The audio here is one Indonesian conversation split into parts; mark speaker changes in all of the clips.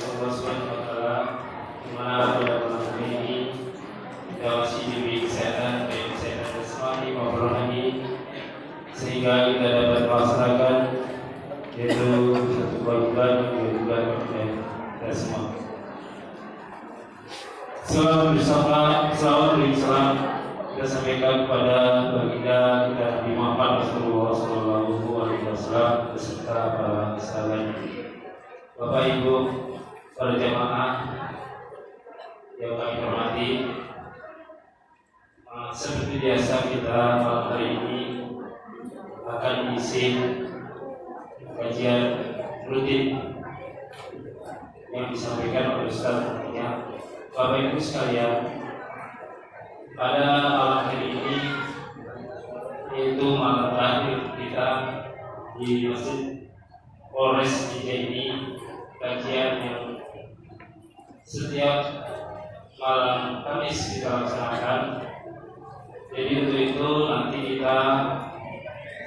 Speaker 1: Allah Subhanahu wa taala di mana pada malam ini kita masih diberi kesehatan baik kesehatan jasmani maupun rohani sehingga kita dapat melaksanakan yaitu satu kewajiban yang dilakukan oleh kita semua. Salam kita sampaikan kepada baginda kita Nabi Muhammad Sallallahu Alaihi Wasallam beserta para sahabat. Bapak Ibu, para jamaah yang kami hormati, seperti biasa kita malam hari ini akan mengisi kajian rutin yang disampaikan oleh Ustaz tentunya. Bapak Ibu sekalian, pada malam hari ini yaitu malam terakhir kita di Masjid Polres Jija ini, kajian yang setiap malam Kamis kita laksanakan. Jadi untuk itu nanti kita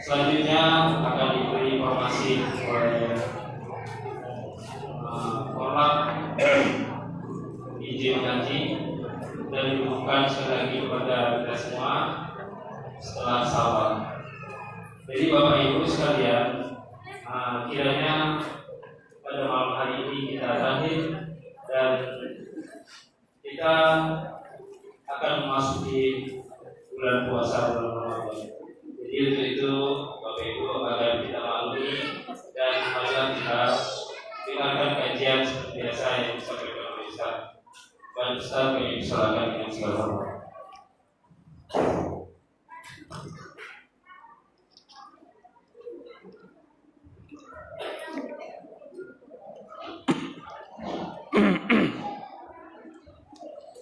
Speaker 1: selanjutnya akan diberi informasi oleh Korlap izin kaji dan diumumkan sekali lagi kepada kita semua setelah Syawal. Jadi Bapak Ibu sekalian, kiranya pada malam hari ini kita hadir dan kita akan memasuki bulan puasa bulan Ramadan. Jadi untuk itu Bapak Ibu agar kita maklumi dan marilah kita dengarkan kajian seperti biasa yang disampaikan oleh Ustaz. Dan Ustaz kami persilakan dengan segala hormat.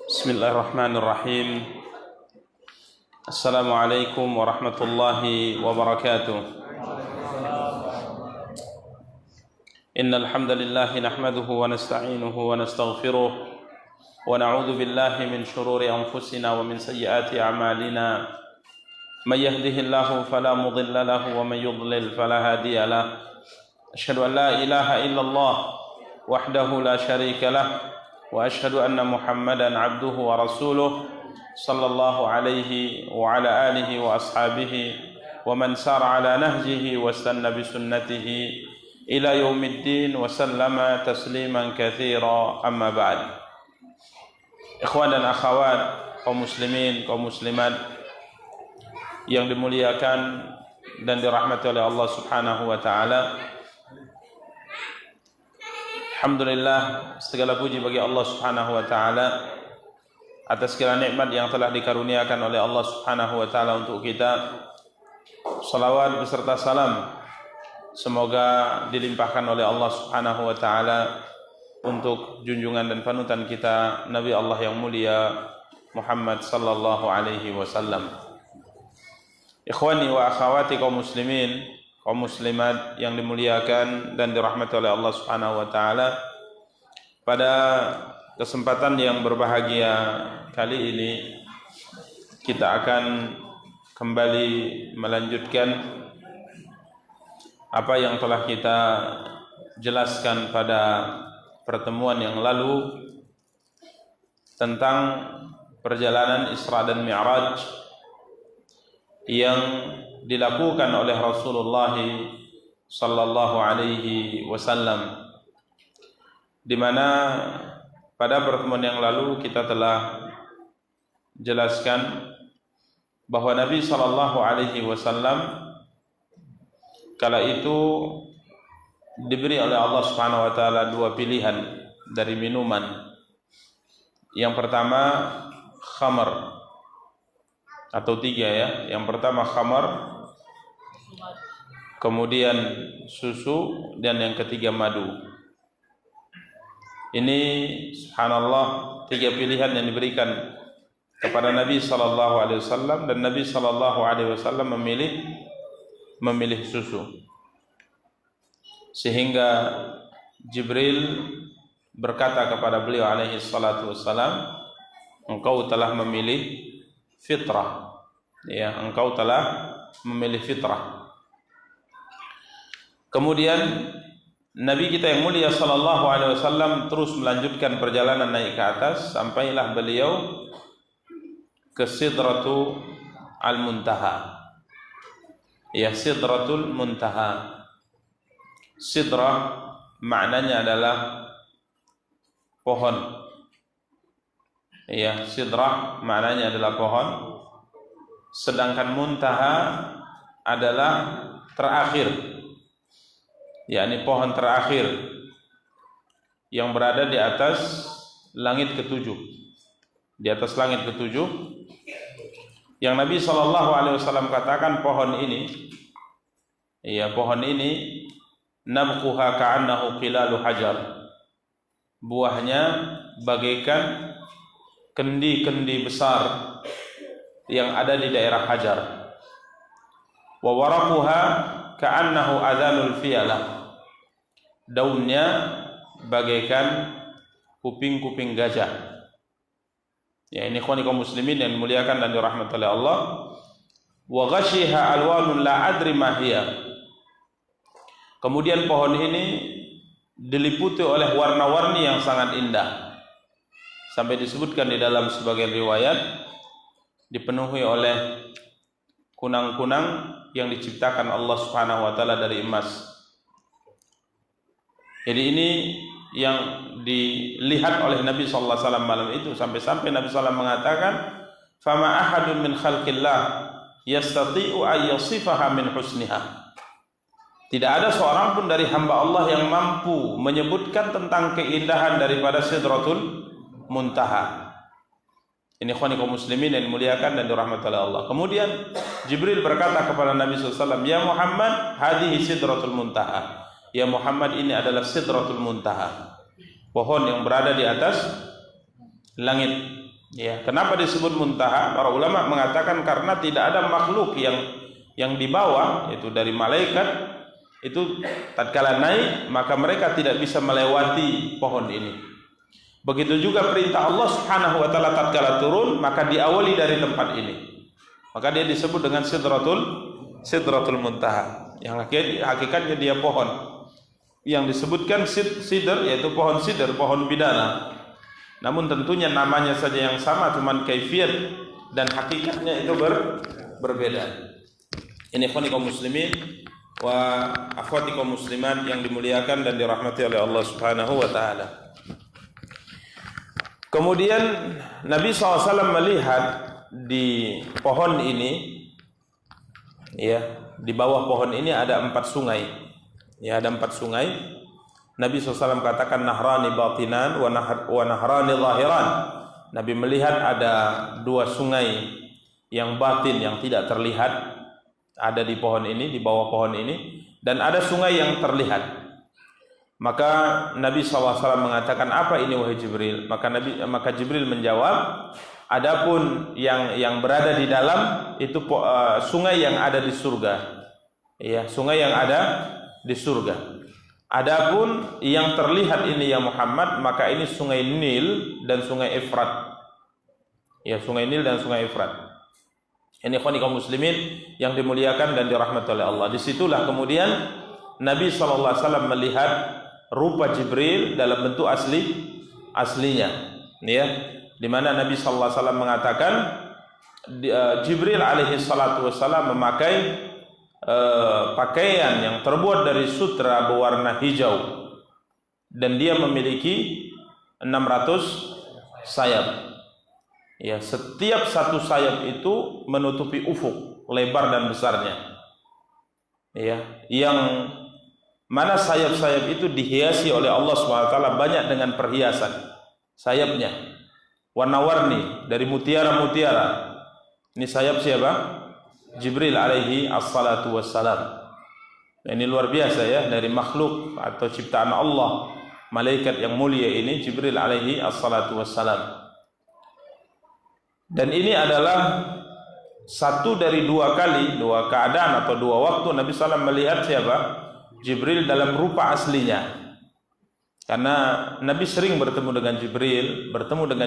Speaker 2: Bismillahirrahmanirrahim. Assalamualaikum warahmatullahi wabarakatuh. Innal hamdalillah nahmaduhu wa nasta'inuhu wa nastaghfiruh wa na'udzu billahi min shururi anfusina wa min sayyiati a'malina. May yahdihillahu fala mudilla lahu wa may yudlil fala hadiya lahu. Asyhadu an la ilaha illallah wahdahu la syarika lahu wa asyhadu anna Muhammadan abduhu wa rasuluh sallallahu alaihi wa ala alihi wa ashabihi wa man sara ala nahjihi wa istanna bi sunnatihi ila yaumiddin wa sallama tasliman katsira, amma ba'd. Ikhwan dan akhwat, kaum muslimin, kaum muslimat yang dimuliakan dan dirahmati oleh Allah Subhanahu wa taala. Alhamdulillah, segala puji bagi Allah Subhanahu wa taala atas segala nikmat yang telah dikaruniakan oleh Allah Subhanahu wa taala untuk kita. Salawat beserta salam semoga dilimpahkan oleh Allah Subhanahu wa taala untuk junjungan dan panutan kita Nabi Allah yang mulia Muhammad sallallahu alaihi wasallam. Ikhwani wa akhwati kaum muslimin, kaum muslimat yang dimuliakan dan dirahmati oleh Allah Subhanahu wa taala. Pada kesempatan yang berbahagia kali ini kita akan kembali melanjutkan apa yang telah kita jelaskan pada pertemuan yang lalu tentang perjalanan Isra dan Mi'raj yang dilakukan oleh Rasulullah sallallahu alaihi wasallam, di mana pada pertemuan yang lalu kita telah jelaskan bahwa Nabi sallallahu alaihi wasallam kala itu diberi oleh Allah Subhanahu wa taala dua pilihan dari minuman. Yang pertama khamar, atau tiga ya. Yang pertama khamar, kemudian susu, dan yang ketiga madu. Ini subhanallah tiga pilihan yang diberikan kepada Nabi sallallahu alaihi wasallam, dan Nabi sallallahu alaihi wasallam memilih susu. Sehingga Jibril berkata kepada beliau alaihi salatu wassalam, engkau telah memilih fitrah, ya, engkau telah memilih fitrah. Kemudian Nabi kita yang mulia sallallahu alaihi wasallam terus melanjutkan perjalanan naik ke atas sampailah beliau ke Sidratul Muntaha. Ya, Sidratul Muntaha. Sidrah maknanya adalah pohon. Ya, sidrah maknanya adalah pohon. Sedangkan muntaha adalah terakhir. Yakni pohon terakhir yang berada di atas langit ketujuh. Di atas langit ketujuh yang Nabi SAW katakan pohon ini, ya pohon ini nabquha ka'annahu qilalu hajar, buahnya bagaikan kendi-kendi besar yang ada di daerah Hajar. Wa waraquha ka'annahu adhanul fiyalah, daunnya bagaikan kuping-kuping gajah. Ya, ini ikhwani kaum muslimin yang dimuliakan dan dirahmati oleh Allah. Wa ghashiha alwanun la adri ma hiya. Kemudian pohon ini diliputi oleh warna-warni yang sangat indah. Sampai disebutkan di dalam sebagian riwayat dipenuhi oleh kunang-kunang yang diciptakan Allah Subhanahu wa taala dari emas. Jadi ini yang dilihat oleh Nabi sallallahu alaihi wasallam malam itu, sampai-sampai Nabi sallallahu mengatakan, "Fama ahadun min khalqillah yastati'u ay yasifaha min husniha." Tidak ada seorang pun dari hamba Allah yang mampu menyebutkan tentang keindahan daripada Sidratul Muntaha. Ini ikhwani kaum muslimin yang dimuliakan dan dirahmati oleh Allah. Kemudian Jibril berkata kepada Nabi sallallahu alaihi wasallam, "Ya Muhammad, hadhihi Sidratul Muntaha." Ya Muhammad, ini adalah Sidratul Muntaha, pohon yang berada di atas langit. Ya, kenapa disebut muntaha? Para ulama mengatakan karena tidak ada makhluk yang di bawah, yaitu dari malaikat, itu tatkala naik maka mereka tidak bisa melewati pohon ini. Begitu juga perintah Allah Subhanahu wa taala tatkala turun maka diawali dari tempat ini. Maka dia disebut dengan Sidratul Muntaha. Yang hakikatnya dia pohon. Yang disebutkan sidr yaitu pohon sidr, pohon bidana. Namun tentunya namanya saja yang sama, cuman kaifiyat dan hakikatnya itu berbeda. Ini ikhwani kaum muslimin wa akhwati kaum muslimat yang dimuliakan dan dirahmati oleh Allah Subhanahu wa taala. Kemudian Nabi SAW melihat di pohon ini, ya, di bawah pohon ini ada 4 sungai. Ya, ada 4 sungai. Nabi SAW katakan nahrani batinan wa nahrani zahiran. Nabi melihat ada 2 sungai yang batin, yang tidak terlihat, ada di pohon ini, di bawah pohon ini, dan ada sungai yang terlihat. Maka Nabi SAW mengatakan, apa ini wahai Jibril? Maka Jibril menjawab, adapun yang berada di dalam itu sungai yang ada di surga. Ya, sungai yang ada di surga. Adapun yang terlihat ini ya Muhammad, maka ini sungai Nil dan sungai Efrat. Ya, sungai Nil dan sungai Efrat. Ini ikhwani kaum muslimin yang dimuliakan dan dirahmati oleh Allah. Disitulah kemudian Nabi SAW melihat rupa Jibril dalam bentuk aslinya. Ya, di mana Nabi SAW mengatakan Jibril alaihi salatu wassalam memakai pakaian yang terbuat dari sutra berwarna hijau dan dia memiliki 600 sayap. Ya, setiap satu sayap itu menutupi ufuk lebar dan besarnya. Ya, yang mana sayap-sayap itu dihiasi oleh Allah SWT banyak dengan perhiasan sayapnya, warna-warni dari mutiara-mutiara. Ini sayap siapa? Jibril alaihi assalatu wassalam. Ini luar biasa ya, dari makhluk atau ciptaan Allah, malaikat yang mulia ini Jibril alaihi assalatu wassalam. Dan ini adalah satu dari 2 kali, 2 keadaan atau 2 waktu Nabi SAW melihat siapa? Jibril dalam rupa aslinya. Karena Nabi sering bertemu dengan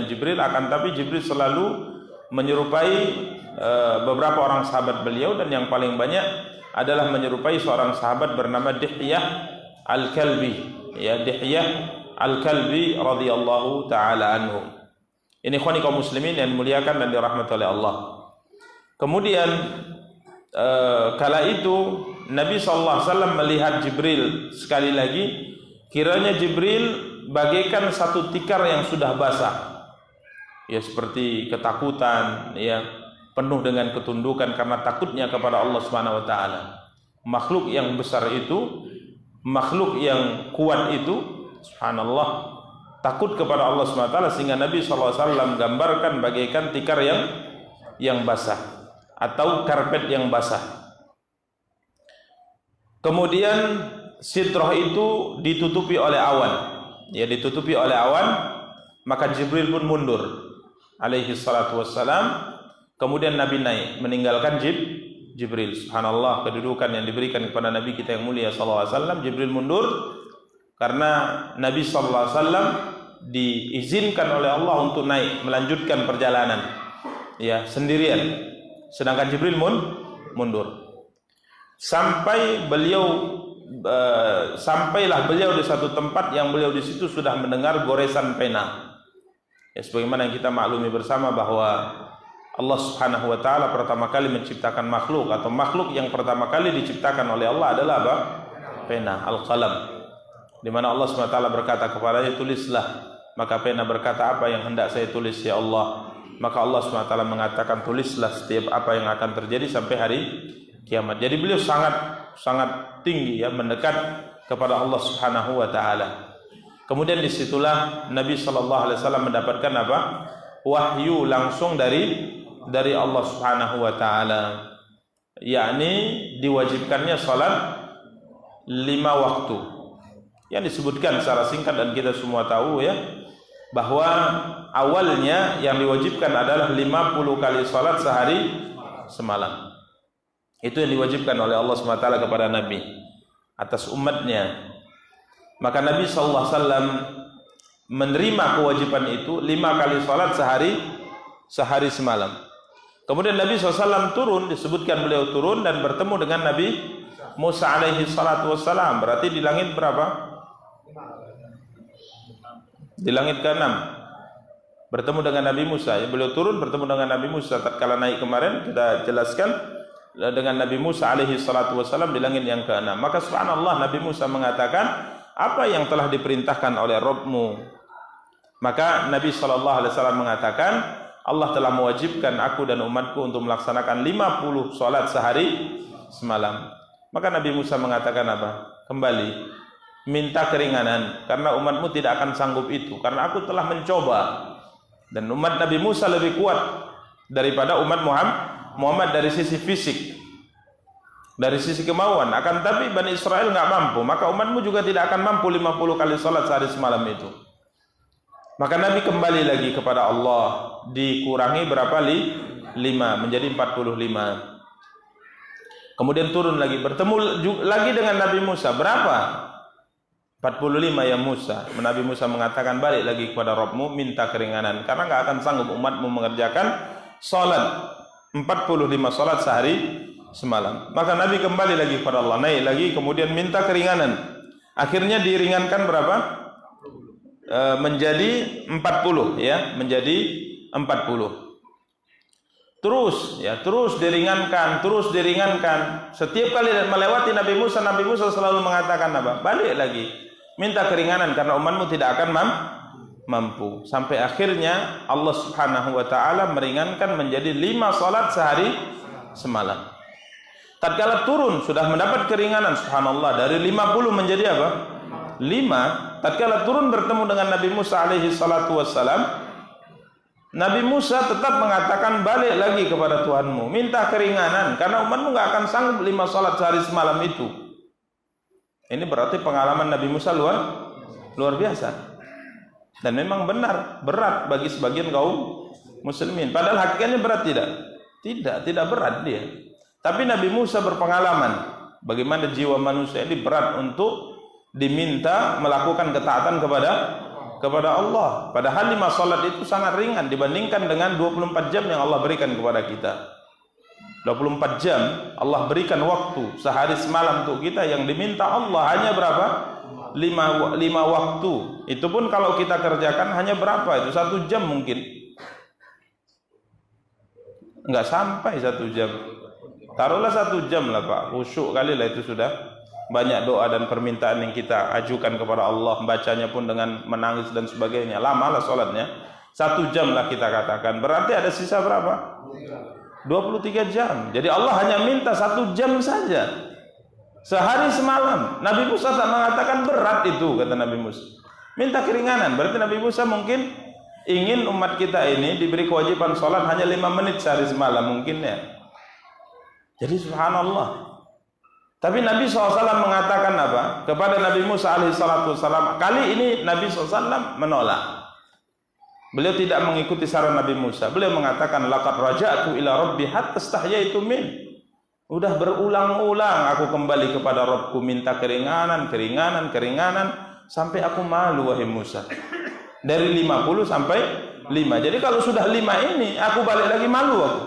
Speaker 2: Jibril, akan tapi Jibril selalu menyerupai beberapa orang sahabat beliau, dan yang paling banyak adalah menyerupai seorang sahabat bernama Dihyah Al-Kalbi, ya, Dihyah Al-Kalbi radhiyallahu taala anhu. Ini ikhwani kaum muslimin yang dimuliakan dan dirahmati oleh Allah. Kemudian kala itu Nabi SAW melihat Jibril sekali lagi, kiranya Jibril bagaikan satu tikar yang sudah basah, ya, seperti ketakutan, ya, penuh dengan ketundukan karena takutnya kepada Allah Subhanahu wa taala. Makhluk yang besar itu, makhluk yang kuat itu, subhanallah, takut kepada Allah Subhanahu wa taala, sehingga Nabi SAW gambarkan bagaikan tikar yang basah atau karpet yang basah. Kemudian sidrah itu ditutupi oleh awan, ya, ditutupi oleh awan, maka Jibril pun mundur alaihi salatu wassalam. Kemudian Nabi naik meninggalkan Jibril. Subhanallah, kedudukan yang diberikan kepada Nabi kita yang mulia sallallahu alaihi wasallam. Jibril mundur karena Nabi sallallahu alaihi wasallam diizinkan oleh Allah untuk naik melanjutkan perjalanan, ya, sendirian, sedangkan Jibril mundur. Sampailah beliau di satu tempat yang beliau di situ sudah mendengar goresan pena. Ya, sebagaimana yang kita maklumi bersama bahwa Allah Subhanahu wa taala pertama kali menciptakan makhluk, atau makhluk yang pertama kali diciptakan oleh Allah adalah apa? Pena, al-qalam. Di mana Allah Subhanahu wa taala berkata kepadanya, tulislah. Maka pena berkata, apa yang hendak saya tulis ya Allah? Maka Allah Subhanahu wa taala mengatakan, tulislah setiap apa yang akan terjadi sampai hari kiamat. Jadi beliau sangat tinggi, ya, mendekat kepada Allah Subhanahu wa taala. Kemudian disitulah Nabi sallallahu alaihi wasallam mendapatkan apa? Wahyu langsung dari Allah Subhanahu wa taala, yakni diwajibkannya salat 5 waktu. Yang disebutkan secara singkat dan kita semua tahu, ya, bahwa awalnya yang diwajibkan adalah 50 kali salat sehari semalam. Itu yang diwajibkan oleh Allah SWT kepada Nabi atas umatnya. Maka Nabi SAW menerima kewajiban itu 5 kali salat sehari semalam. Kemudian Nabi SAW turun, disebutkan beliau turun dan bertemu dengan Nabi Musa alaihi salatu wassalam. Berarti di langit berapa? Di langit ke-6 bertemu dengan Nabi Musa, ya, beliau turun bertemu dengan Nabi Musa. Tatkala naik kemarin kita jelaskan dengan Nabi Musa alaihi salatu wassalam di langit yang ke-6. Maka subhanallah, Nabi Musa mengatakan, apa yang telah diperintahkan oleh Rabbmu? Maka Nabi SAW mengatakan, Allah telah mewajibkan aku dan umatku untuk melaksanakan 50 salat sehari semalam. Maka Nabi Musa mengatakan apa? Kembali, minta keringanan, karena umatmu tidak akan sanggup itu, karena aku telah mencoba. Dan umat Nabi Musa lebih kuat daripada umat Muhammad dari sisi fisik, dari sisi kemauan. Akan tapi Bani Israel nggak mampu, maka umatmu juga tidak akan mampu 50 kali salat sehari semalam itu. Maka Nabi kembali lagi kepada Allah, dikurangi berapa? 5 menjadi 45. Kemudian turun lagi, bertemu lagi dengan Nabi Musa. Berapa? 45 ya Musa. Nabi Musa mengatakan, balik lagi kepada Rabbmu, minta keringanan, karena nggak akan sanggup umatmu mengerjakan salat 45 salat sehari semalam. Maka Nabi kembali lagi kepada Allah, naik lagi, kemudian minta keringanan. Akhirnya diringankan berapa? Menjadi 40, ya, menjadi 40. Terus, ya, terus diringankan. Setiap kali melewati Nabi Musa selalu mengatakan apa? Balik lagi, minta keringanan karena umatmu tidak akan mampu. Sampai akhirnya Allah Subhanahu wa taala meringankan menjadi 5 salat sehari semalam. Tatkala turun sudah mendapat keringanan, subhanallah, dari 50 menjadi apa? 5. Tatkala turun bertemu dengan Nabi Musa alaihi salatu wassalam, Nabi Musa tetap mengatakan, balik lagi kepada Tuhanmu, minta keringanan, karena umatmu nggak akan sanggup 5 salat sehari semalam itu. Ini berarti pengalaman Nabi Musa luar biasa. Dan memang berat bagi sebagian kaum muslimin. Padahal hakikatnya berat tidak? Tidak berat dia. Tapi Nabi Musa berpengalaman bagaimana jiwa manusia ini berat untuk diminta melakukan ketaatan kepada Allah. Padahal 5 salat itu sangat ringan dibandingkan dengan 24 jam yang Allah berikan kepada kita. 24 jam Allah berikan waktu sehari semalam untuk kita, yang diminta Allah hanya berapa? lima waktu. Itu pun kalau kita kerjakan hanya berapa itu? 1 jam mungkin. Enggak sampai 1 jam. Taruhlah 1 jam lah Pak. Khusyuk kali lah itu sudah. Banyak doa dan permintaan yang kita ajukan kepada Allah. Bacanya pun dengan menangis dan sebagainya. Lama lah sholatnya. 1 jam lah kita katakan. Berarti ada sisa berapa? 23 jam. Jadi Allah hanya minta 1 jam saja. Sehari semalam. Nabi Musa tak mengatakan berat itu, kata Nabi Musa. Minta keringanan. Berarti Nabi Musa mungkin ingin umat kita ini diberi kewajiban sholat hanya 5 menit sehari semalam mungkin ya. Jadi subhanallah. Tapi Nabi SAW mengatakan apa? Kepada Nabi Musa alaihissalam. Kali ini Nabi SAW menolak. Beliau tidak mengikuti saran Nabi Musa. Beliau mengatakan, laqad raja'tu ila rabbi hatta istahyaitu min. Udah berulang-ulang aku kembali kepada Rabbku minta keringanan sampai aku malu wahai Musa. Dari 50 sampai 5. Jadi kalau sudah 5 ini aku balik lagi malu aku.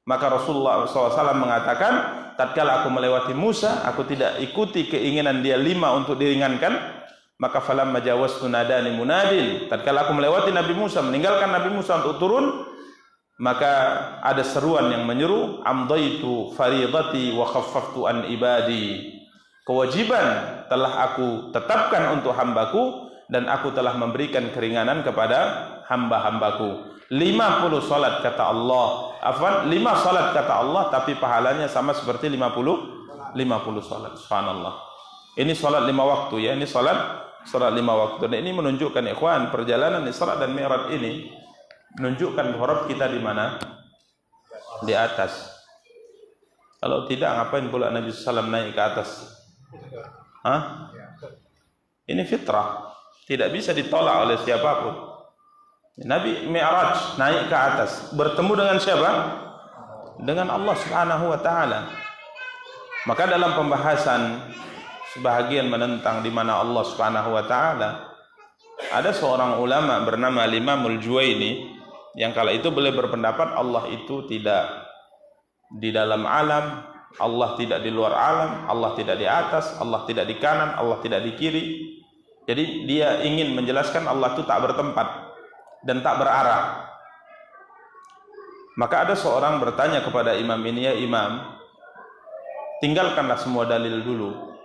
Speaker 2: Maka Rasulullah SAW mengatakan, tatkala aku melewati Musa, aku tidak ikuti keinginan dia 5 untuk diringankan. Maka falamma jawaztu nadani munadin. Tatkala aku melewati Nabi Musa, meninggalkan Nabi Musa untuk turun, maka ada seruan yang menyeru, amdaitu faridati wa khaffaftu an ibadi. Kewajiban telah aku tetapkan untuk hambaku dan aku telah memberikan keringanan kepada hamba-hambaku. 50 salat kata Allah. 5 salat kata Allah, tapi pahalanya sama seperti 50 salat. Subhanallah. Ini salat 5 waktu ya, ini salat 5 waktu. Dan ini menunjukkan ikhwan, perjalanan Isra dan Mi'raj ini menunjukkan bahwa kita di mana? Di atas. Kalau tidak, ngapain pula Nabi SAW naik ke atas? Hah? Ini fitrah, tidak bisa ditolak oleh siapapun. Nabi Mi'raj naik ke atas, bertemu dengan siapa? Dengan Allah Subhanahu wa taala. Maka dalam pembahasan sebahagian menentang di mana Allah Subhanahu wa taala, ada seorang ulama bernama Imamul Juwaini yang kala itu beliau berpendapat Allah itu tidak di dalam alam, Allah tidak di luar alam, Allah tidak di atas, Allah tidak di kanan, Allah tidak di kiri. Jadi dia ingin menjelaskan Allah itu tak bertempat dan tak berarah. Maka ada seorang bertanya kepada imam ini, ya imam, tinggalkanlah semua dalil dulu.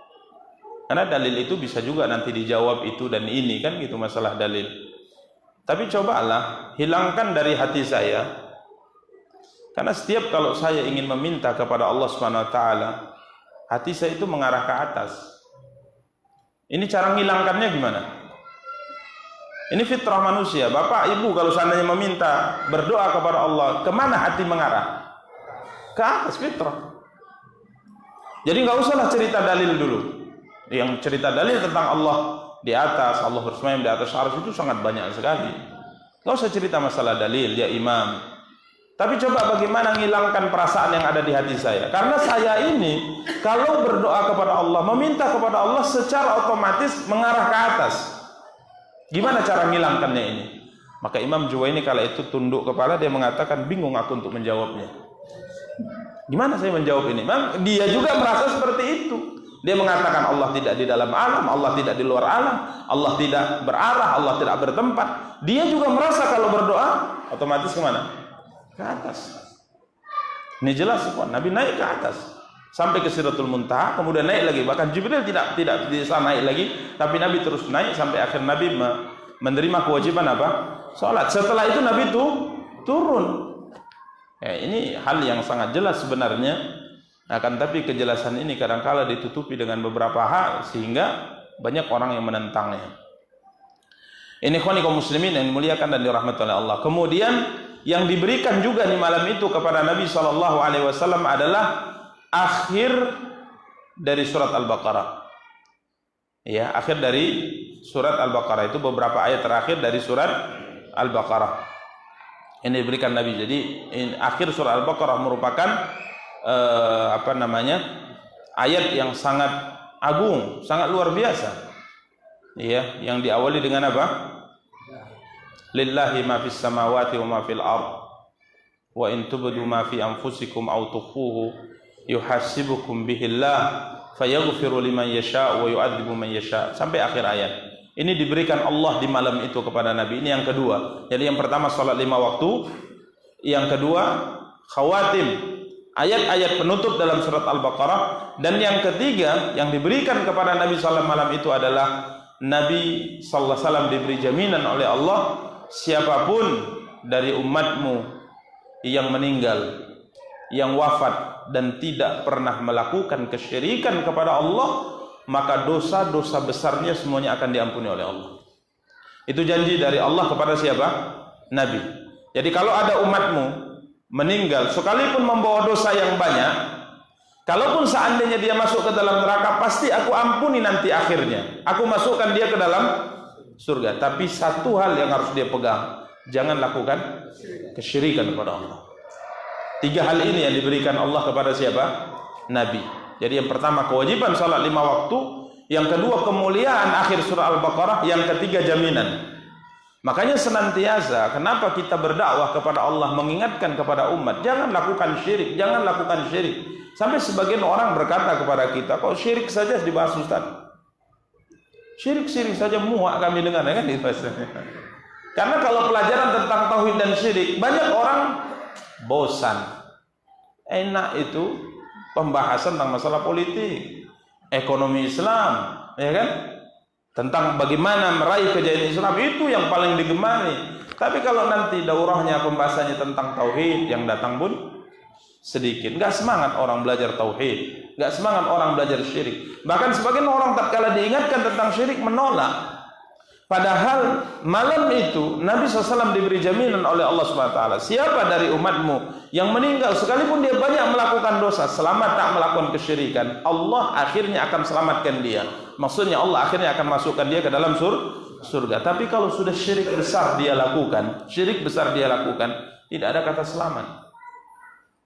Speaker 2: Karena dalil itu bisa juga nanti dijawab itu dan ini, kan gitu masalah dalil. Tapi cobalah hilangkan dari hati saya, karena setiap kalau saya ingin meminta kepada Allah Subhanahu wa taala, hati saya itu mengarah ke atas. Ini cara menghilangkannya gimana? Ini fitrah manusia. Bapak, Ibu kalau seandainya meminta berdoa kepada Allah, kemana hati mengarah? Ke atas, fitrah. Jadi nggak usahlah cerita dalil dulu. Yang cerita dalil tentang Allah di atas, Allah bersemayam di atas arsy itu sangat banyak sekali. Nggak usah cerita masalah dalil, ya imam. Tapi coba bagaimana menghilangkan perasaan yang ada di hati saya. Karena saya ini kalau berdoa kepada Allah, meminta kepada Allah secara otomatis mengarah ke atas. Gimana cara menghilangkannya ini? Maka Imam Juwaini kala itu tunduk kepala, dia mengatakan, bingung aku untuk menjawabnya. Gimana saya menjawab ini? Memang dia juga merasa seperti itu. Dia mengatakan Allah tidak di dalam alam, Allah tidak di luar alam, Allah tidak berarah, Allah tidak bertempat. Dia juga merasa kalau berdoa otomatis kemana? Ke atas. Ini jelas, Nabi naik ke atas sampai ke Sidratul Muntaha, kemudian naik lagi. Bahkan Jibril tidak bisa naik lagi, tapi Nabi terus naik sampai akhir Nabi menerima kewajiban apa? Salat. Setelah itu Nabi itu turun. Ini hal yang sangat jelas sebenarnya. Akan tapi kejelasan ini kadang-kala ditutupi dengan beberapa hal sehingga banyak orang yang menentangnya. Ini ikhwani kaum muslimin yang dimuliakan dan dirahmati oleh Allah. Kemudian yang diberikan juga di malam itu kepada Nabi SAW adalah akhir dari surat Al-Baqarah. Ya, akhir dari surat Al-Baqarah itu beberapa ayat terakhir dari surat Al-Baqarah. Ini diberikan Nabi. Jadi akhir surat Al-Baqarah merupakan ayat yang sangat agung, sangat luar biasa. Ya, yang diawali dengan apa? Lillahi ma fis samawati wa ma fil ard. Wa in tubdu ma fi anfusikum aw tukhfuhu yuhasibukum bihillah fayaghfiru liman yasha wa yu'adzibu man yasha, sampai akhir ayat. Ini diberikan Allah di malam itu kepada Nabi. Ini yang kedua. Jadi yang pertama salat 5 waktu, yang kedua khawatim ayat-ayat penutup dalam surat Al-Baqarah, dan yang ketiga yang diberikan kepada Nabi sallallahu malam itu adalah Nabi sallallahu alaihi wasallam diberi jaminan oleh Allah, siapapun dari umatmu yang meninggal, yang wafat dan tidak pernah melakukan kesyirikan kepada Allah, maka dosa-dosa besarnya semuanya akan diampuni oleh Allah. Itu janji dari Allah kepada siapa? Nabi. Jadi kalau ada umatmu meninggal sekalipun membawa dosa yang banyak, kalaupun seandainya dia masuk ke dalam neraka, pasti aku ampuni nanti akhirnya, aku masukkan dia ke dalam surga. Tapi satu hal yang harus dia pegang, jangan lakukan kesyirikan kepada Allah. 3 hal ini yang diberikan Allah kepada siapa? Nabi. Jadi yang pertama kewajiban salat 5 waktu, yang kedua kemuliaan akhir surah Al-Baqarah, yang ketiga jaminan. Makanya senantiasa kenapa kita berdakwah kepada Allah, mengingatkan kepada umat, jangan lakukan syirik, jangan lakukan syirik. Sampai sebagian orang berkata kepada kita, kok syirik saja dibahas Ustaz? Syirik-syirik saja muak kami dengar, kan? Karena kalau pelajaran tentang tauhid dan syirik, banyak orang bosan. Enak itu pembahasan tentang masalah politik, ekonomi Islam, ya kan? Tentang bagaimana meraih kejayaan Islam, itu yang paling digemari. Tapi kalau nanti daurahnya pembahasannya tentang tauhid, yang datang pun sedikit. Enggak semangat orang belajar tauhid, enggak semangat orang belajar syirik. Bahkan sebagian orang tatkala diingatkan tentang syirik menolak. Padahal malam itu Nabi SAW diberi jaminan oleh Allah SWT, siapa dari umatmu yang meninggal sekalipun dia banyak melakukan dosa, selama tak melakukan kesyirikan, Allah akhirnya akan selamatkan dia. Maksudnya Allah akhirnya akan masukkan dia ke dalam surga. Tapi kalau sudah syirik besar dia lakukan, tidak ada kata selamat.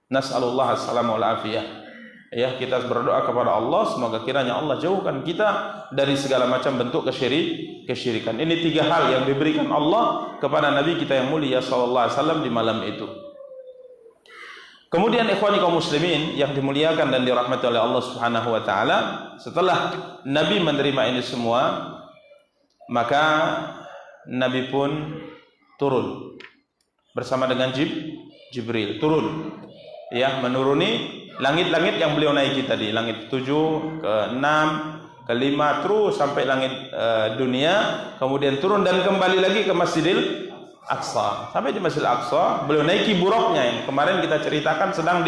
Speaker 2: Nas'alullah as-salamu wal afiyah. Ya, kita berdoa kepada Allah semoga kiranya Allah jauhkan kita dari segala macam bentuk kesyirikan. Ini 3 hal yang diberikan Allah kepada Nabi kita yang mulia sallallahu alaihi wasallam di malam itu. Kemudian ikhwani kaum muslimin yang dimuliakan dan dirahmati oleh Allah Subhanahu wa taala, setelah Nabi menerima ini semua, maka Nabi pun turun bersama dengan Jibril, turun ya, menuruni langit-langit yang beliau naiki tadi, langit 7, ke-6, ke-5, terus sampai langit dunia, kemudian turun dan kembali lagi ke Masjidil Aqsa. Sampai di Masjidil Aqsa beliau naiki buruknya yang kemarin kita ceritakan sedang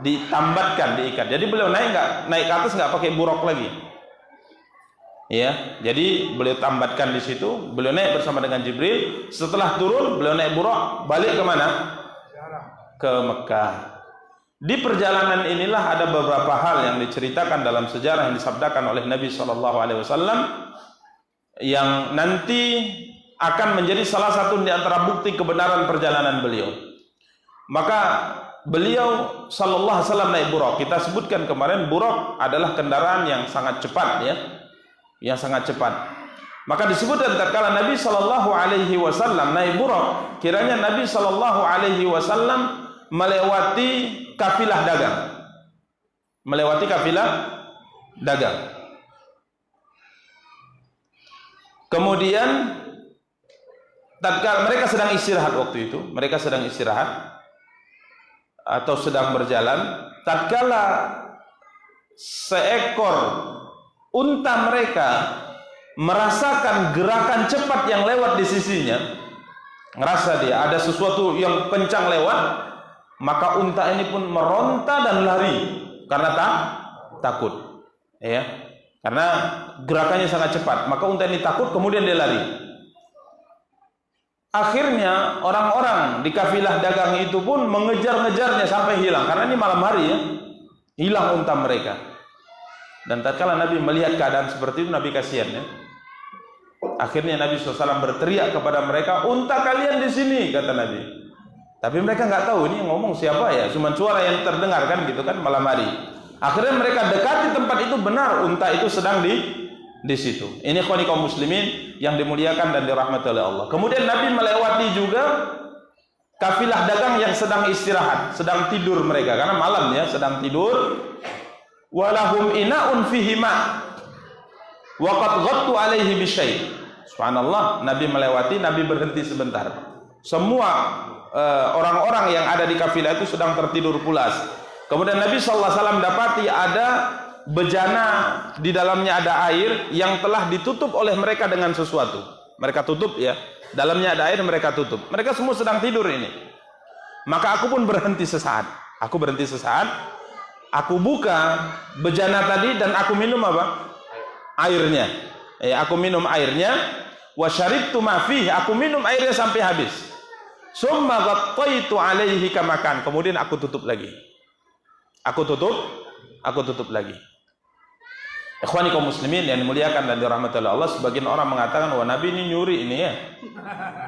Speaker 2: ditambatkan, diikat. Jadi beliau naik ke atas nggak pakai buruk lagi. Ya, jadi beliau tambatkan di situ, beliau naik bersama dengan Jibril. Setelah turun, beliau naik buruk balik ke mana? Ke Mekah. Di perjalanan inilah ada beberapa hal yang diceritakan dalam sejarah yang disabdakan oleh Nabi SAW yang nanti akan menjadi salah satu di antara bukti kebenaran perjalanan beliau. Maka beliau sallallahu alaihi wasallam naik buraq. Kita sebutkan kemarin buraq adalah kendaraan yang sangat cepat ya. Yang sangat cepat. Maka disebutkan tatkala Nabi sallallahu alaihi wasallam naik buraq, kiranya Nabi sallallahu alaihi wasallam melewati kafilah dagang. Melewati kafilah dagang. Kemudian tatkala mereka sedang istirahat waktu itu, mereka sedang istirahat atau sedang berjalan, tatkala seekor unta mereka merasakan gerakan cepat yang lewat di sisinya, ngerasa dia ada sesuatu yang kencang lewat, maka unta ini pun meronta dan lari karena takut, ya, karena gerakannya sangat cepat. Maka unta ini takut, kemudian dia lari. Akhirnya orang-orang di kafilah dagang itu pun mengejar-ngejarnya sampai hilang, karena ini malam hari ya, hilang unta mereka. Dan tatkala Nabi melihat keadaan seperti itu, Nabi kasihan ya. Akhirnya Nabi SAW berteriak kepada mereka, unta kalian di sini, kata Nabi. Tapi mereka nggak tahu ini ngomong siapa ya, cuma suara yang terdengar kan gitu kan malam hari. Akhirnya mereka dekati tempat itu, benar unta itu sedang di situ. Ini ikhwani kaum muslimin yang dimuliakan dan dirahmati oleh Allah. Kemudian Nabi melewati juga kafilah dagang yang sedang istirahat, sedang tidur mereka karena malam ya, sedang tidur. walahum ina'un fihi ma wa qad ghattu alaihi bisyai. Subhanallah, Nabi melewati, Nabi berhenti sebentar. Semua orang-orang yang ada di kafilah itu sedang tertidur pulas. Kemudian Nabi SAW dapati ada bejana, di dalamnya ada air yang telah ditutup oleh mereka dengan sesuatu. Mereka tutup ya, dalamnya ada air, mereka tutup. Mereka semua sedang tidur ini. Maka aku pun berhenti sesaat. Aku berhenti sesaat. Aku buka bejana tadi dan aku minum apa? Airnya. Aku minum airnya. Wa syaribtu ma fihi, aku minum airnya sampai habis. Summa ghattaitu alaihi kama kan. Kemudian aku tutup lagi. Aku tutup lagi. Ikhwani kaum muslimin yang dimuliakan dan dirahmati oleh Allah, sebagian orang mengatakan, wah Nabi ini nyuri ini ya,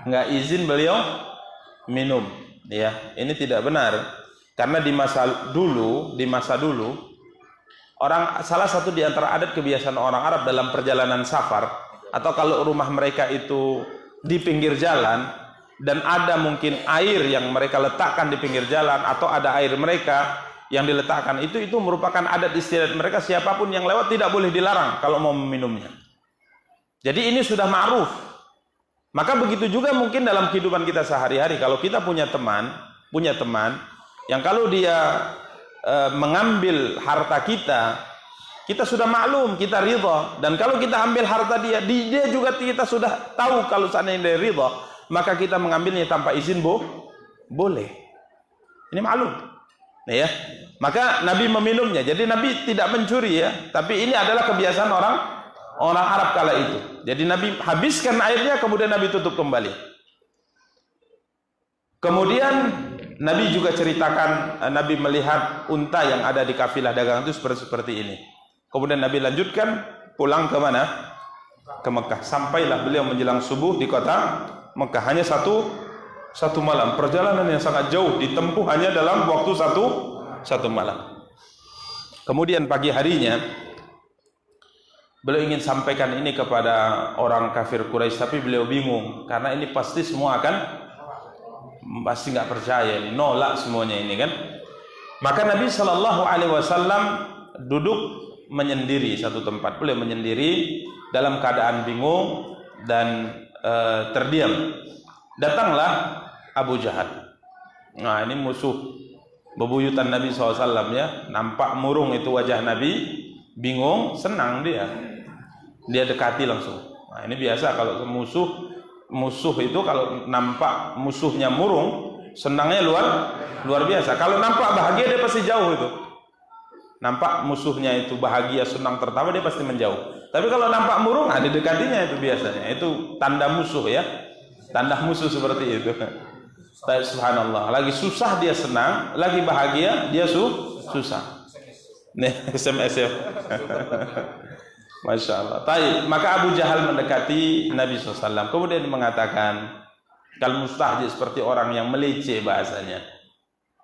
Speaker 2: nggak izin beliau minum, ya. Ini tidak benar, karena di masa dulu orang, salah satu di antara adat kebiasaan orang Arab dalam perjalanan safar, atau kalau rumah mereka itu di pinggir jalan dan ada mungkin air yang mereka letakkan di pinggir jalan, atau ada air mereka yang diletakkan, itu merupakan adat istiadat mereka, siapapun yang lewat tidak boleh dilarang kalau mau meminumnya. Jadi ini sudah ma'ruf. Maka begitu juga mungkin dalam kehidupan kita sehari-hari, kalau kita punya teman yang kalau dia mengambil harta kita sudah maklum, kita ridha, dan kalau kita ambil harta dia juga kita sudah tahu kalau seandainya dia ridha, maka kita mengambilnya tanpa izin boleh. Ini maklum. Ya, maka Nabi meminumnya. Jadi Nabi tidak mencuri ya, tapi ini adalah kebiasaan orang Arab kala itu. Jadi Nabi habiskan airnya, kemudian Nabi tutup kembali. Kemudian Nabi juga ceritakan, Nabi melihat unta yang ada di kafilah dagang itu seperti ini. Kemudian Nabi lanjutkan pulang ke mana? Ke Mekah. Sampailah beliau menjelang subuh di kota Mekah. Hanya satu malam, perjalanan yang sangat jauh, ditempuh hanya dalam waktu satu malam. Kemudian pagi harinya beliau ingin sampaikan ini kepada orang kafir Quraisy, tapi beliau bingung karena ini pasti semua pasti nggak percaya, ini nolak semuanya ini kan. Maka Nabi SAW duduk menyendiri satu tempat. Beliau menyendiri dalam keadaan bingung dan terdiam. Datanglah Abu Jahal. Nah, ini musuh bebuyutan Nabi SAW ya. Nampak murung itu wajah Nabi, bingung, senang dia dekati langsung. Nah, ini biasa kalau musuh itu kalau nampak musuhnya murung, senangnya luar biasa. Kalau nampak bahagia dia pasti jauh itu. Nampak musuhnya itu bahagia, senang, tertawa, dia pasti menjauh. Tapi kalau nampak murung, didekatinya itu biasanya. Itu tanda musuh ya. Tanda musuh seperti itu. Subhanallah, lagi susah dia senang, lagi bahagia dia susah. Nih SMS ya. Masya Allah. Maka Abu Jahal mendekati Nabi SAW, kemudian mengatakan, kal mustahji, seperti orang yang meleceh bahasanya.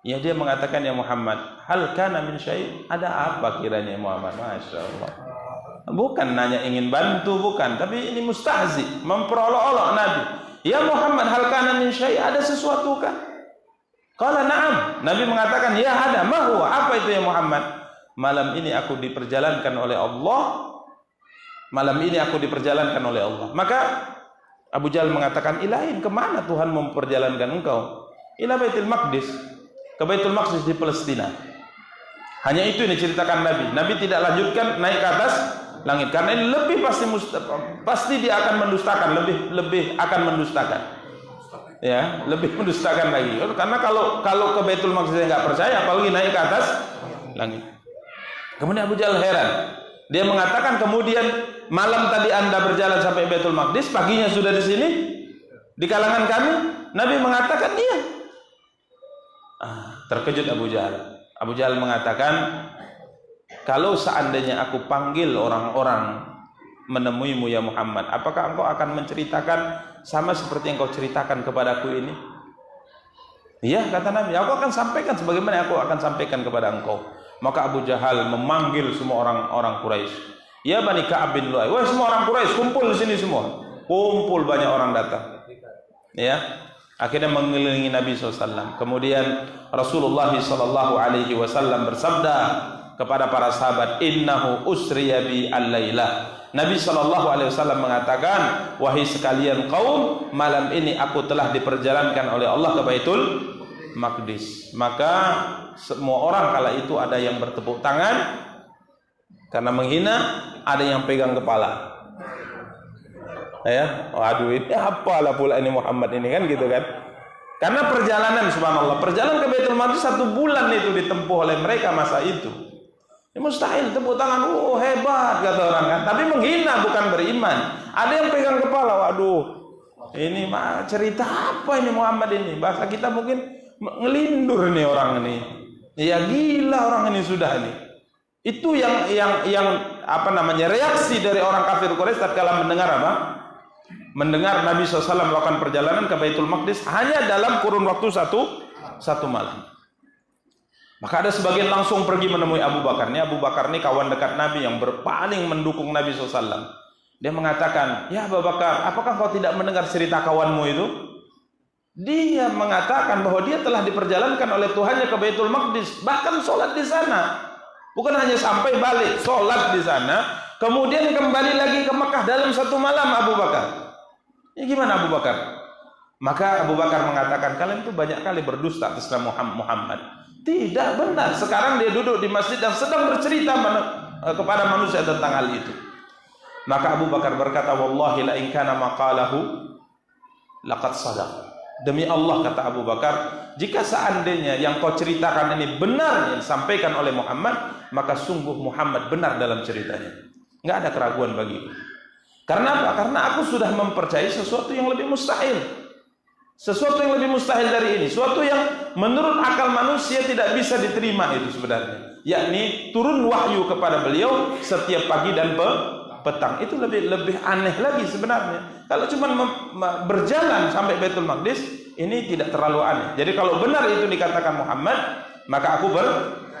Speaker 2: Ya, dia mengatakan, ya Muhammad, hal kana min syai', ada apa kiranya Muhammad? Masya Allah. Bukan nanya ingin bantu, bukan, tapi ini mustahzi, memperolok-olok Nabi. Ya Muhammad, hal kana min syai', ada sesuatu kah? Qala na'am. Nabi mengatakan, ya ada. Ma huwa? Apa itu ya Muhammad? Malam ini aku diperjalankan oleh Allah. Maka Abu Jahal mengatakan, ilahin, kemana Tuhan memperjalankan engkau? Ila Baitul Maqdis, ke Baitul Maqdis di Palestina. Hanya itu yang diceritakan Nabi. Nabi tidak lanjutkan naik ke atas langit, karena ini lebih pasti dia akan mendustakan, lebih akan mendustakan. Ya, lebih mendustakan lagi. Karena kalau ke Baitul Maqdis nggak percaya, apalagi naik ke atas langit. Kemudian Abu Jahal heran. Dia mengatakan, kemudian malam tadi Anda berjalan sampai Baitul Maqdis, paginya sudah di sini di kalangan kami. Nabi mengatakan, iya. Terkejut Abu Jahal. Abu Jahal mengatakan, kalau seandainya aku panggil orang-orang menemuimu ya Muhammad, apakah engkau akan menceritakan sama seperti yang kau ceritakan kepadaku ini? Iya, kata Nabi, aku akan sampaikan sebagaimana aku akan sampaikan kepada engkau. Maka Abu Jahal memanggil semua orang-orang Quraisy. Ya Bani Ka'ab bin Lu'ay, wah semua orang Quraisy kumpul di sini semua. Kumpul, banyak orang datang. Ya, akhirnya mengelilingi Nabi SAW. Kemudian Rasulullah SAW bersabda, kepada para sahabat, innahu usriya bi al-lailah. Nabi SAW mengatakan, wahai sekalian kaum, malam ini aku telah diperjalankan oleh Allah ke Baitul Maqdis. Maka semua orang kala itu ada yang bertepuk tangan karena menghina, ada yang pegang kepala. Ya, waduh, ini apalah pula ini Muhammad ini kan gitu kan? Karena perjalanan, subhanallah, perjalanan ke Baitul Maqdis 1 bulan itu ditempuh oleh mereka masa itu. Ini mustahil, tepuk tangan, oh hebat kata orang kan. Tapi menghina bukan beriman. Ada yang pegang kepala, waduh, ini mah cerita apa ini Muhammad ini? Bahasa kita mungkin ngelindur nih orang ini. Ya gila orang ini sudah nih. Itu yang apa namanya, reaksi dari orang kafir Quraisy tatkala mendengar apa? Mendengar Nabi SAW melakukan perjalanan ke Baitul Maqdis hanya dalam kurun waktu satu malam. Maka ada sebagian langsung pergi menemui Abu Bakar. Ini Abu Bakar ini kawan dekat Nabi yang paling mendukung Nabi SAW. Dia mengatakan, ya Abu Bakar, apakah kau tidak mendengar cerita kawanmu itu? Dia mengatakan bahwa dia telah diperjalankan oleh Tuhannya ke Baitul Maqdis, bahkan sholat di sana. Bukan hanya sampai balik, sholat di sana, kemudian kembali lagi ke Mekah dalam 1 malam Abu Bakar. Ini gimana Abu Bakar? Maka Abu Bakar mengatakan, kalian itu banyak kali berdusta atas nama Muhammad. Tidak benar. Sekarang dia duduk di masjid dan sedang bercerita kepada manusia tentang hal itu. Maka Abu Bakar berkata, wallahi la in kana maqalahu laqad sadaq. Demi Allah, kata Abu Bakar, jika seandainya yang kau ceritakan ini benar yang disampaikan oleh Muhammad, maka sungguh Muhammad benar dalam ceritanya. Enggak ada keraguan bagiku. Karena apa? Karena aku sudah mempercayai sesuatu yang lebih mustahil. Sesuatu yang lebih mustahil dari ini, sesuatu yang menurut akal manusia tidak bisa diterima itu sebenarnya, yakni turun wahyu kepada beliau setiap pagi dan petang. Itu lebih aneh lagi sebenarnya. Kalau cuma berjalan sampai Baitul Maqdis, ini tidak terlalu aneh. Jadi kalau benar itu dikatakan Muhammad, maka aku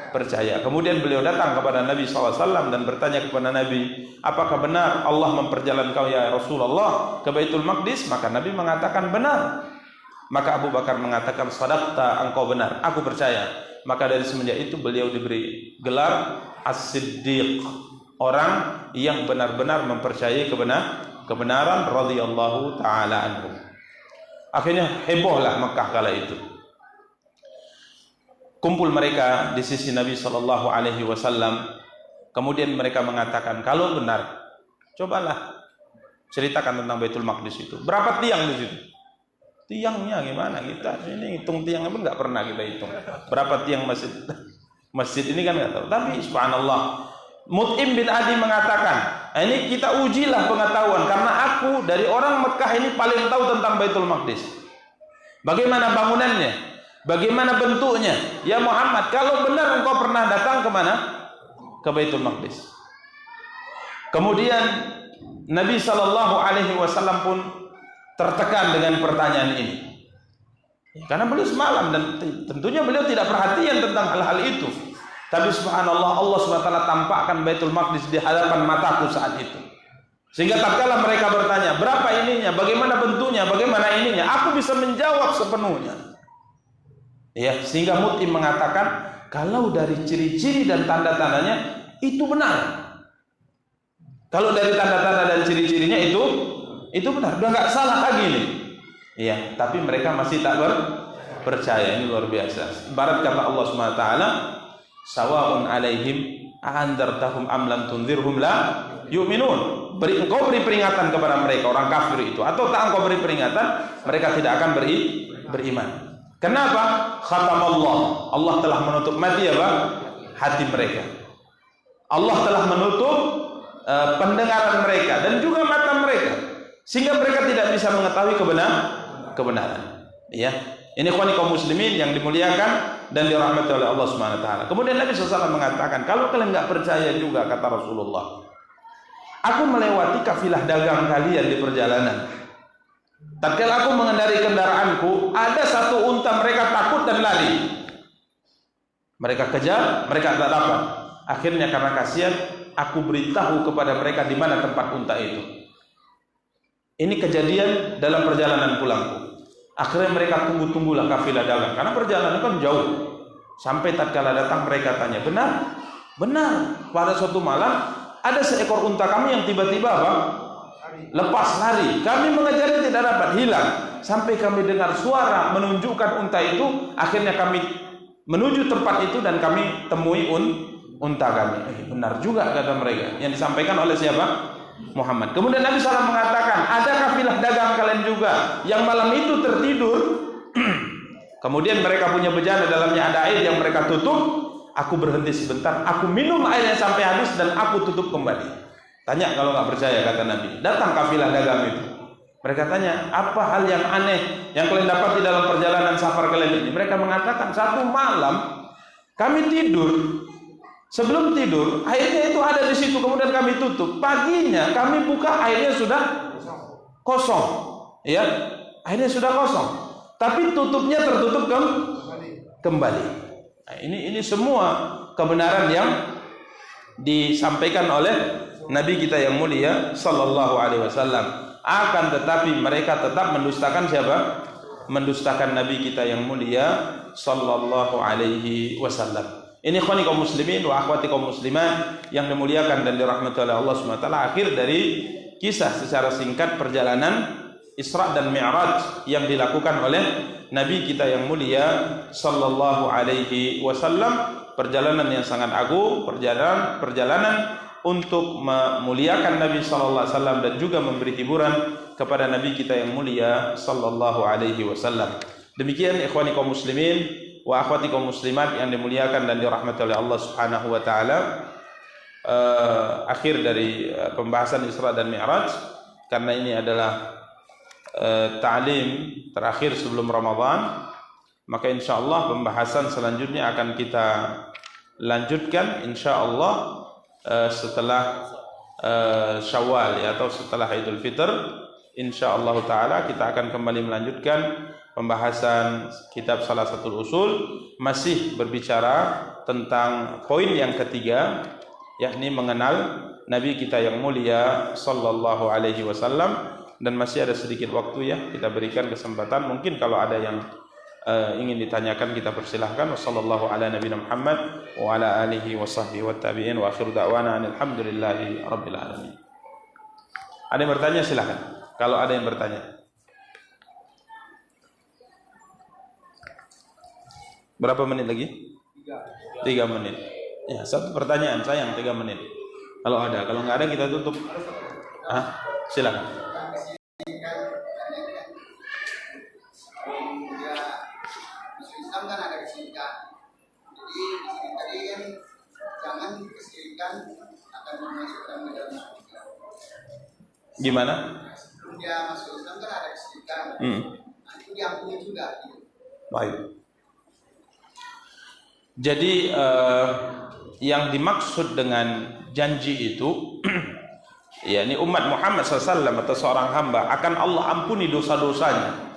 Speaker 2: percaya. Kemudian beliau datang kepada Nabi SAW dan bertanya kepada Nabi, apakah benar Allah memperjalankan kau ya Rasulullah ke Baitul Maqdis? Maka Nabi mengatakan benar. Maka Abu Bakar mengatakan, sadaqta, engkau benar, aku percaya. Maka dari semenjak itu beliau diberi gelar As-Siddiq, orang yang benar-benar mempercayai kebenaran radhiyallahu taala anhu. Akhirnya hebohlah Mekah kala itu. Kumpul mereka di sisi Nabi sallallahu alaihi wasallam. Kemudian mereka mengatakan, kalau benar, cobalah ceritakan tentang Baitul Maqdis itu. Berapa tiang di situ? Tiangnya gimana kita ini hitung tiangnya pun nggak pernah kita hitung. Berapa tiang masjid ini kan nggak tahu. Tapi subhanallah, Mut'im bin Adi mengatakan, ini kita ujilah pengetahuan karena aku dari orang Mekah ini paling tahu tentang Baitul Maqdis. Bagaimana bangunannya? Bagaimana bentuknya? Ya Muhammad, kalau benar engkau pernah datang ke mana? Ke Baitul Maqdis. Kemudian Nabi SAW pun tertekan dengan pertanyaan ini. Karena beliau semalam dan tentunya beliau tidak perhatian tentang hal-hal itu. Tapi subhanallah, Allah SWT tampakkan Baitul Maqdis di hadapan mataku saat itu. Sehingga tatkala mereka bertanya, berapa ininya, bagaimana bentuknya, bagaimana ininya, aku bisa menjawab sepenuhnya. Ya, sehingga Mut'im mengatakan, kalau dari ciri-ciri dan tanda-tandanya itu benar. Kalau dari tanda-tanda dan ciri-cirinya itu benar, udah nggak salah lagi nih. Iya, tapi mereka masih tak percaya. Ini luar biasa. Ibarat kata Allah SWT, sawa'un alaihim a'andartahum am lam tunzirhum la yu'minun. Engkau beri peringatan kepada mereka orang kafir itu, atau tak engkau beri peringatan, mereka tidak akan beriman. Kenapa? Khatamallah, Allah telah menutup mati hati mereka. Allah telah menutup pendengaran mereka dan juga mata mereka, sehingga mereka tidak bisa mengetahui kebenaran. Ya, ini ikhwani kaum muslimin yang dimuliakan dan dirahmati oleh Allah Subhanahu wa taala. Kemudian Nabi SAW mengatakan, kalau kalian nggak percaya juga, kata Rasulullah, aku melewati kafilah dagang kalian di perjalanan. Tatkala aku mengendarai kendaraanku, ada satu unta mereka takut dan lari. Mereka kejar, mereka tak dapat. Akhirnya karena kasihan, aku beritahu kepada mereka di mana tempat unta itu. Ini kejadian dalam perjalanan pulangku. Akhirnya mereka tunggulah kafilah dagang, karena perjalanan kan jauh. Sampai tatkala datang mereka tanya, benar Benar, pada suatu malam ada seekor unta kami yang tiba-tiba apa? Lepas lari. Kami mengejarnya tidak dapat, hilang. Sampai kami dengar suara menunjukkan unta itu. Akhirnya kami menuju tempat itu dan kami temui unta kami. Benar juga kata mereka. Yang disampaikan oleh siapa? Muhammad. Kemudian Nabi SAW mengatakan, ada kafilah dagang kalian juga yang malam itu tertidur. Kemudian mereka punya bejana, dalamnya ada air yang mereka tutup. Aku berhenti sebentar, aku minum airnya sampai habis dan aku tutup kembali. Tanya kalau nggak percaya, kata Nabi. Datang kafilah dagang itu. Mereka tanya, apa hal yang aneh yang kalian dapat di dalam perjalanan safar kalian ini? Mereka mengatakan, satu malam kami tidur. Sebelum tidur, airnya itu ada di situ, kemudian kami tutup. Paginya kami buka, airnya sudah kosong. Ya, airnya sudah kosong. Tapi tutupnya tertutup kembali. Nah, ini semua kebenaran yang disampaikan oleh Nabi kita yang mulia sallallahu alaihi wasallam. Akan tetapi mereka tetap mendustakan siapa? Mendustakan Nabi kita yang mulia sallallahu alaihi wasallam. Ini ikhwani kaum muslimin wa akhwati kaum muslimat yang dimuliakan dan dirahmati oleh Allah Subhanahu wa taala, akhir dari kisah secara singkat perjalanan Isra dan Mi'raj yang dilakukan oleh Nabi kita yang mulia sallallahu alaihi wasallam. Perjalanan yang sangat agung, perjalanan untuk memuliakan Nabi sallallahu alaihi wasallam dan juga memberi hiburan kepada Nabi kita yang mulia sallallahu alaihi wasallam. Demikian ikhwani kaum muslimin wa akhwati kaum muslimat yang dimuliakan dan dirahmati oleh Allah Subhanahu wa taala, akhir dari pembahasan Isra dan Mi'raj, karena ini adalah ta'lim terakhir sebelum Ramadan. Maka insyaallah pembahasan selanjutnya akan kita lanjutkan insyaallah setelah Syawal, ya, atau setelah Idul Fitr. Insyaallah taala kita akan kembali melanjutkan pembahasan kitab Salasatul Usul, masih berbicara tentang poin yang ketiga, yakni mengenal Nabi kita yang mulia sallallahu alaihi wasallam. Dan masih ada sedikit waktu, ya, kita berikan kesempatan. Mungkin kalau ada yang ingin ditanyakan kita persilahkan. Wassallallahu ala nabiyina Muhammad wa ala alihi wa sahbihi wa tabi'in wa akhiru da'wana alhamdulillahi rabbil alamin. Ada yang bertanya silahkan. Kalau ada yang bertanya. Berapa menit lagi? 3 menit. Ya, satu pertanyaan sayang 3 menit. Kalau ada, kalau nggak ada kita tutup. Silakan.
Speaker 3: Islam kan ada kesyirikan. Jadi di sini tadi kan jangan kesyirikan akan memasukkan ke dalam surga.
Speaker 2: Gimana?
Speaker 3: Sebelum dia masuk Islam kan ada kesyirikan. Nah, itu diampuni juga.
Speaker 2: Baik. Jadi yang dimaksud dengan janji itu ya, ini umat Muhammad SAW atau seorang hamba akan Allah ampuni dosa-dosanya.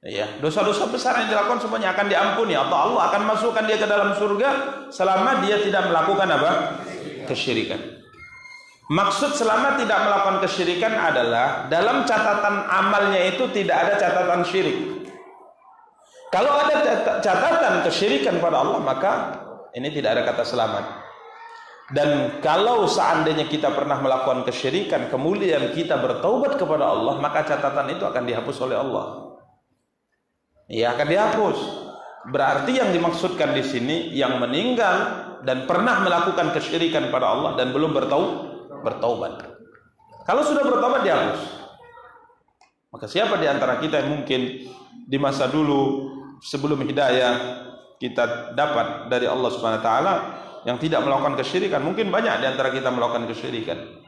Speaker 2: Ya, dosa-dosa besar yang dilakukan semuanya akan diampuni atau Allah akan masukkan dia ke dalam surga selama dia tidak melakukan apa? Kesyirikan. Maksud selama tidak melakukan kesyirikan adalah dalam catatan amalnya itu tidak ada catatan syirik. Kalau ada catatan kesyirikan pada Allah, maka ini tidak ada kata selamat. Dan kalau seandainya kita pernah melakukan kesyirikan, kemudian kita bertaubat kepada Allah, maka catatan itu akan dihapus oleh Allah. Ya, akan dihapus. Berarti yang dimaksudkan di sini yang meninggal dan pernah melakukan kesyirikan pada Allah dan belum bertaubat. Kalau sudah bertaubat dihapus. Maka siapa di antara kita yang mungkin di masa dulu sebelum hidayah kita dapat dari Allah Subhanahu wa taala yang tidak melakukan kesyirikan? Mungkin banyak di antara kita melakukan kesyirikan.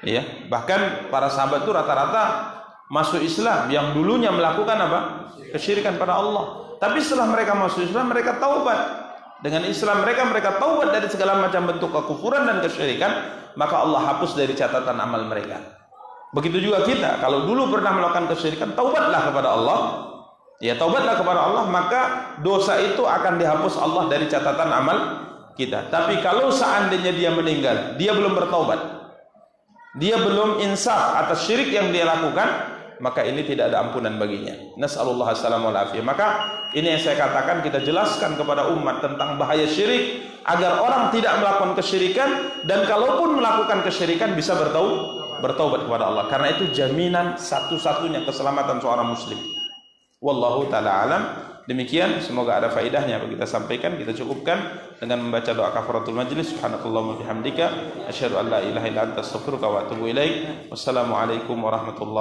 Speaker 2: Ya, bahkan para sahabat itu rata-rata masuk Islam yang dulunya melakukan apa? Kesyirikan pada Allah. Tapi setelah mereka masuk Islam, mereka taubat. Dengan Islam mereka taubat dari segala macam bentuk kekufuran dan kesyirikan, maka Allah hapus dari catatan amal mereka. Begitu juga kita, kalau dulu pernah melakukan kesyirikan, taubatlah kepada Allah. Ya, taubatlah kepada Allah, maka dosa itu akan dihapus Allah dari catatan amal kita. Tapi kalau seandainya dia meninggal, dia belum bertaubat, dia belum insaf atas syirik yang dia lakukan, maka ini tidak ada ampunan baginya. Nas'alullah as-salamah wal afiyah. Maka Ini yang saya katakan, kita jelaskan kepada umat tentang bahaya syirik agar orang tidak melakukan kesyirikan, dan kalaupun melakukan kesyirikan bisa bertaubat kepada Allah, karena itu jaminan satu-satunya keselamatan seorang muslim. Wallahu ta'ala alam. Demikian, semoga ada faedahnya bagi kita sampaikan. Kita cukupkan dengan membaca doa kafaratul majlis. Subhanakallahumma bihamdika asyhadu an la ilaha illa anta astaghfiruka wa atubu ilaik. Wassalamualaikum warahmatullahi